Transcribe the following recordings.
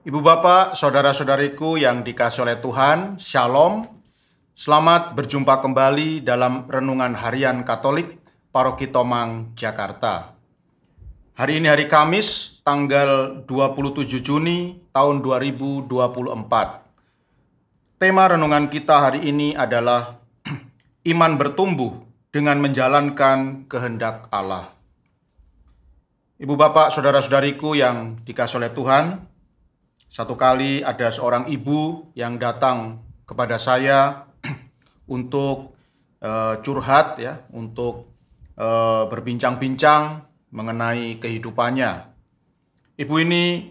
Ibu bapak, saudara-saudariku yang dikasihi oleh Tuhan, Shalom. Selamat berjumpa kembali dalam Renungan Harian Katolik Paroki Tomang, Jakarta. Hari ini hari Kamis, tanggal 27 Juni tahun 2024. Tema renungan kita hari ini adalah iman bertumbuh dengan menjalankan kehendak Allah. Ibu bapak, saudara-saudariku yang dikasihi oleh Tuhan, satu kali ada seorang ibu yang datang kepada saya untuk curhat ya, untuk berbincang-bincang mengenai kehidupannya. Ibu ini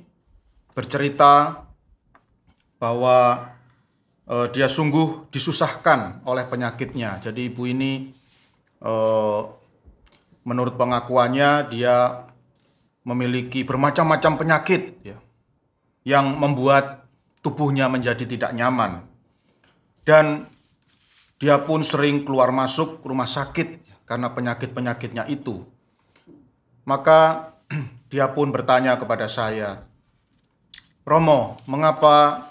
bercerita bahwa dia sungguh disusahkan oleh penyakitnya. Jadi ibu ini menurut pengakuannya dia memiliki bermacam-macam penyakit ya, yang membuat tubuhnya menjadi tidak nyaman. Dan dia pun sering keluar masuk rumah sakit karena penyakit-penyakitnya itu. Maka dia pun bertanya kepada saya, "Romo, mengapa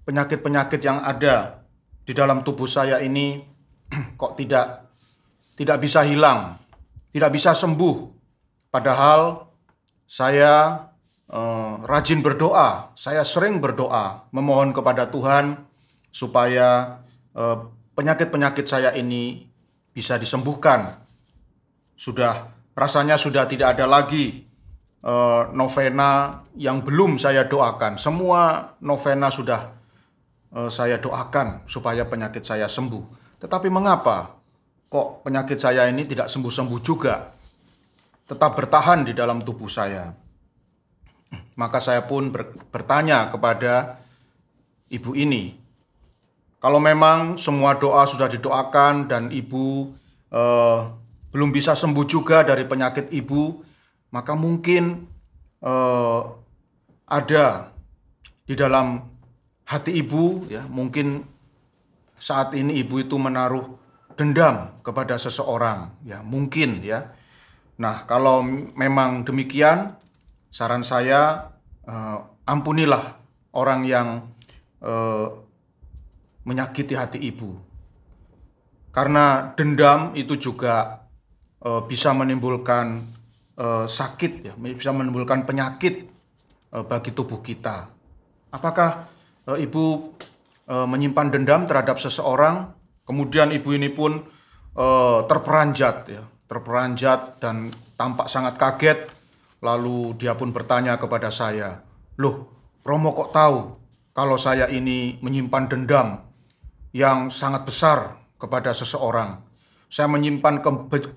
penyakit-penyakit yang ada di dalam tubuh saya ini kok tidak bisa hilang, tidak bisa sembuh? Padahal saya rajin berdoa, saya sering berdoa, memohon kepada Tuhan supaya penyakit-penyakit saya ini bisa disembuhkan. Rasanya sudah tidak ada lagi novena yang belum saya doakan. Semua novena sudah saya doakan supaya penyakit saya sembuh. Tetapi mengapa kok penyakit saya ini tidak sembuh-sembuh juga? Tetap bertahan di dalam tubuh saya." Maka saya pun bertanya kepada ibu ini, kalau memang semua doa sudah didoakan dan ibu belum bisa sembuh juga dari penyakit ibu, maka mungkin ada di dalam hati ibu, ya mungkin saat ini ibu itu menaruh dendam kepada seseorang, ya mungkin ya. Nah, kalau memang demikian, saran saya ampunilah orang yang menyakiti hati ibu. Karena dendam itu juga bisa menimbulkan sakit, ya, bisa menimbulkan penyakit bagi tubuh kita. Apakah ibu menyimpan dendam terhadap seseorang, kemudian ibu ini pun terperanjat dan tampak sangat kaget. Lalu dia pun bertanya kepada saya, "Loh, Romo kok tahu kalau saya ini menyimpan dendam yang sangat besar kepada seseorang? Saya menyimpan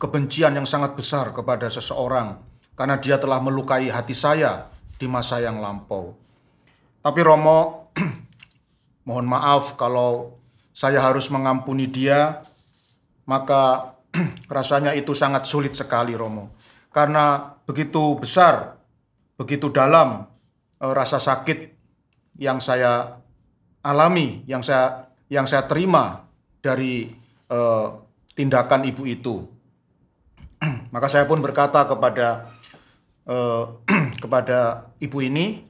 kebencian yang sangat besar kepada seseorang karena dia telah melukai hati saya di masa yang lampau. Tapi Romo, mohon maaf kalau saya harus mengampuni dia, maka rasanya itu sangat sulit sekali Romo. Karena begitu besar, begitu dalam rasa sakit yang saya alami, yang saya terima dari tindakan ibu itu." Maka saya pun berkata kepada ibu ini,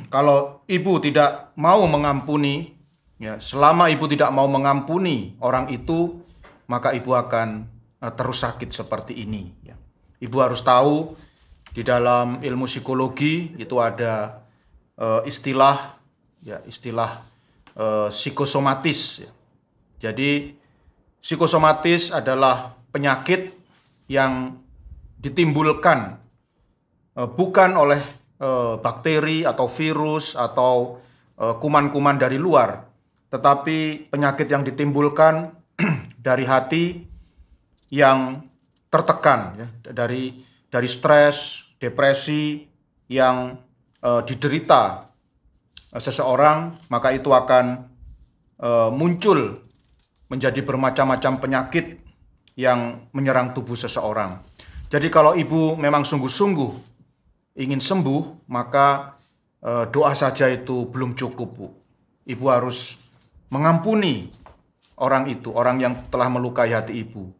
kalau ibu tidak mau mengampuni, ya, selama ibu tidak mau mengampuni orang itu, maka ibu akan terus sakit seperti ini. Ya. Ibu harus tahu di dalam ilmu psikologi itu ada istilah psikosomatis. Ya. Jadi psikosomatis adalah penyakit yang ditimbulkan bukan oleh bakteri atau virus atau kuman-kuman dari luar, tetapi penyakit yang ditimbulkan dari hati yang tertekan, ya, dari stres, depresi yang diderita seseorang, maka itu akan muncul menjadi bermacam-macam penyakit yang menyerang tubuh seseorang. Jadi kalau ibu memang sungguh-sungguh ingin sembuh, maka doa saja itu belum cukup, Bu. Ibu harus mengampuni orang itu, orang yang telah melukai hati ibu.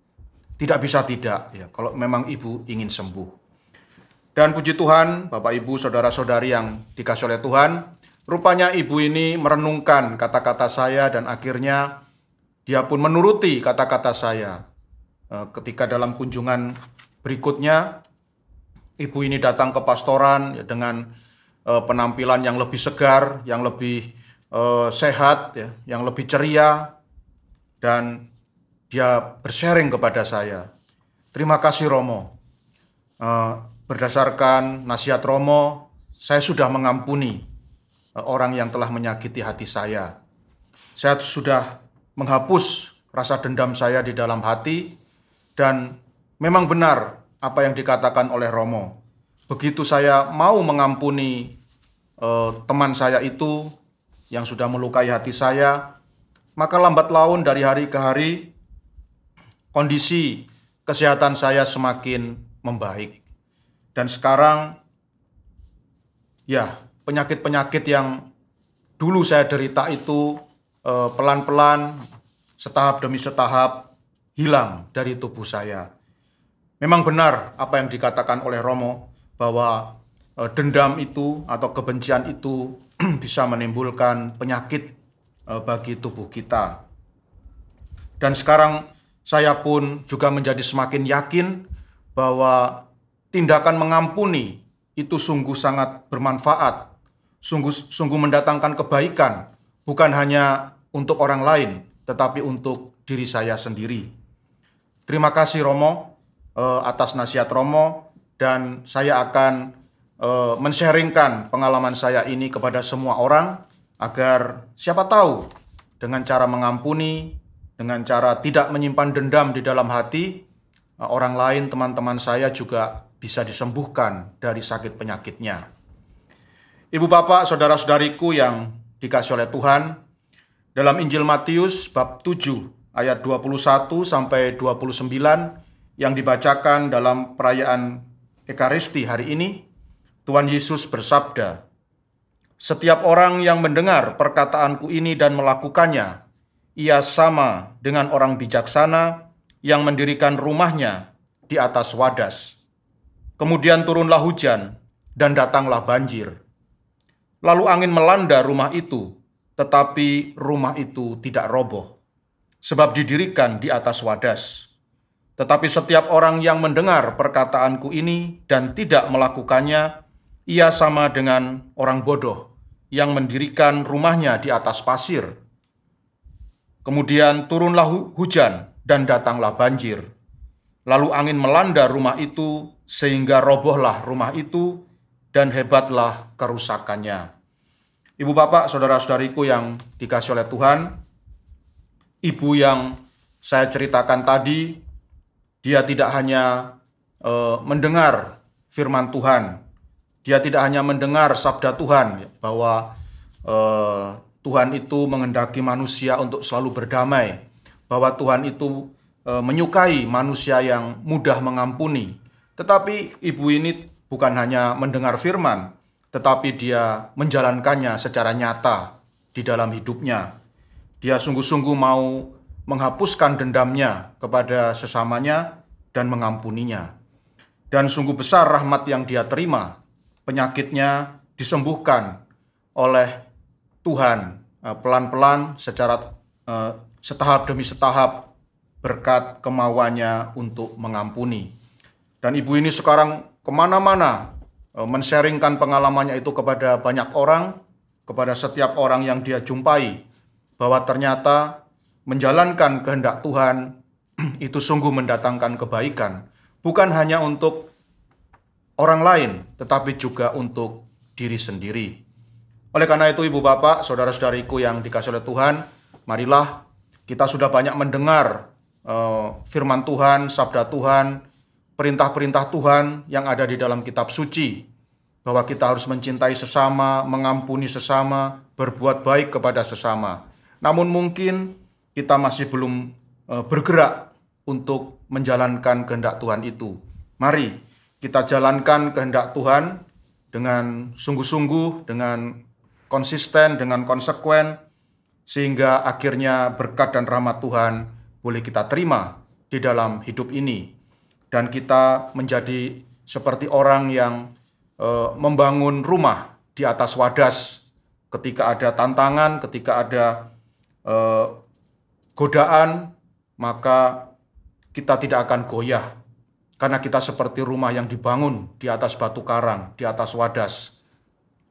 Tidak bisa tidak, ya, kalau memang ibu ingin sembuh. Dan puji Tuhan, Bapak Ibu, Saudara-saudari yang dikasihi oleh Tuhan, rupanya ibu ini merenungkan kata-kata saya dan akhirnya dia pun menuruti kata-kata saya. Ketika dalam kunjungan berikutnya, ibu ini datang ke pastoran dengan penampilan yang lebih segar, yang lebih sehat, yang lebih ceria, dan dia bersharing kepada saya. Terima kasih Romo. Berdasarkan nasihat Romo, saya sudah mengampuni orang yang telah menyakiti hati saya. Saya sudah menghapus rasa dendam saya di dalam hati, dan memang benar apa yang dikatakan oleh Romo. Begitu saya mau mengampuni teman saya itu yang sudah melukai hati saya, maka lambat laun dari hari ke hari, kondisi kesehatan saya semakin membaik. Dan sekarang, ya, penyakit-penyakit yang dulu saya derita itu pelan-pelan, setahap demi setahap, hilang dari tubuh saya. Memang benar apa yang dikatakan oleh Romo, bahwa dendam itu atau kebencian itu bisa menimbulkan penyakit bagi tubuh kita. Dan sekarang saya pun juga menjadi semakin yakin bahwa tindakan mengampuni itu sungguh sangat bermanfaat, sungguh mendatangkan kebaikan, bukan hanya untuk orang lain, tetapi untuk diri saya sendiri. Terima kasih Romo atas nasihat Romo, dan saya akan men-sharingkan pengalaman saya ini kepada semua orang, agar siapa tahu dengan cara mengampuni, dengan cara tidak menyimpan dendam di dalam hati, orang lain, teman-teman saya juga bisa disembuhkan dari sakit penyakitnya. Ibu bapak, saudara-saudariku yang dikasihi oleh Tuhan, dalam Injil Matius bab 7 ayat 21 sampai 29 yang dibacakan dalam perayaan Ekaristi hari ini, Tuhan Yesus bersabda, "Setiap orang yang mendengar perkataanku ini dan melakukannya, ia sama dengan orang bijaksana yang mendirikan rumahnya di atas wadas. Kemudian turunlah hujan dan datanglah banjir. Lalu angin melanda rumah itu, tetapi rumah itu tidak roboh, sebab didirikan di atas wadas. Tetapi setiap orang yang mendengar perkataanku ini dan tidak melakukannya, ia sama dengan orang bodoh yang mendirikan rumahnya di atas pasir. Kemudian turunlah hujan dan datanglah banjir. Lalu angin melanda rumah itu sehingga robohlah rumah itu dan hebatlah kerusakannya." Ibu bapak, saudara-saudariku yang dikasihi oleh Tuhan, ibu yang saya ceritakan tadi, dia tidak hanya mendengar firman Tuhan, dia tidak hanya mendengar sabda Tuhan bahwa Tuhan itu menghendaki manusia untuk selalu berdamai, bahwa Tuhan itu menyukai manusia yang mudah mengampuni. Tetapi ibu ini bukan hanya mendengar firman, tetapi dia menjalankannya secara nyata di dalam hidupnya. Dia sungguh-sungguh mau menghapuskan dendamnya kepada sesamanya dan mengampuninya. Dan sungguh besar rahmat yang dia terima, penyakitnya disembuhkan oleh Tuhan pelan-pelan secara setahap demi setahap, berkat kemauannya untuk mengampuni. Dan ibu ini sekarang kemana-mana men-sharingkan pengalamannya itu kepada banyak orang, kepada setiap orang yang dia jumpai, bahwa ternyata menjalankan kehendak Tuhan itu sungguh mendatangkan kebaikan, bukan hanya untuk orang lain, tetapi juga untuk diri sendiri. Oleh karena itu ibu bapak, saudara-saudariku yang dikasihi oleh Tuhan, marilah kita sudah banyak mendengar firman Tuhan, sabda Tuhan, perintah-perintah Tuhan yang ada di dalam kitab suci, bahwa kita harus mencintai sesama, mengampuni sesama, berbuat baik kepada sesama. Namun mungkin kita masih belum bergerak untuk menjalankan kehendak Tuhan itu. Mari kita jalankan kehendak Tuhan dengan sungguh-sungguh, dengan konsisten, dengan konsekuen, sehingga akhirnya berkat dan rahmat Tuhan boleh kita terima di dalam hidup ini. Dan kita menjadi seperti orang yang membangun rumah di atas wadas. Ketika ada tantangan, ketika ada godaan, maka kita tidak akan goyah. Karena kita seperti rumah yang dibangun di atas batu karang, di atas wadas.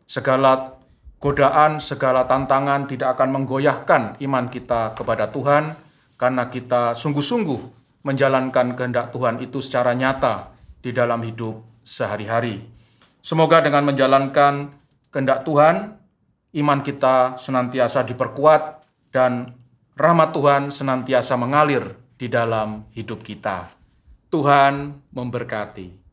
Segala godaan, segala tantangan tidak akan menggoyahkan iman kita kepada Tuhan, karena kita sungguh-sungguh menjalankan kehendak Tuhan itu secara nyata di dalam hidup sehari-hari. Semoga dengan menjalankan kehendak Tuhan, iman kita senantiasa diperkuat dan rahmat Tuhan senantiasa mengalir di dalam hidup kita. Tuhan memberkati.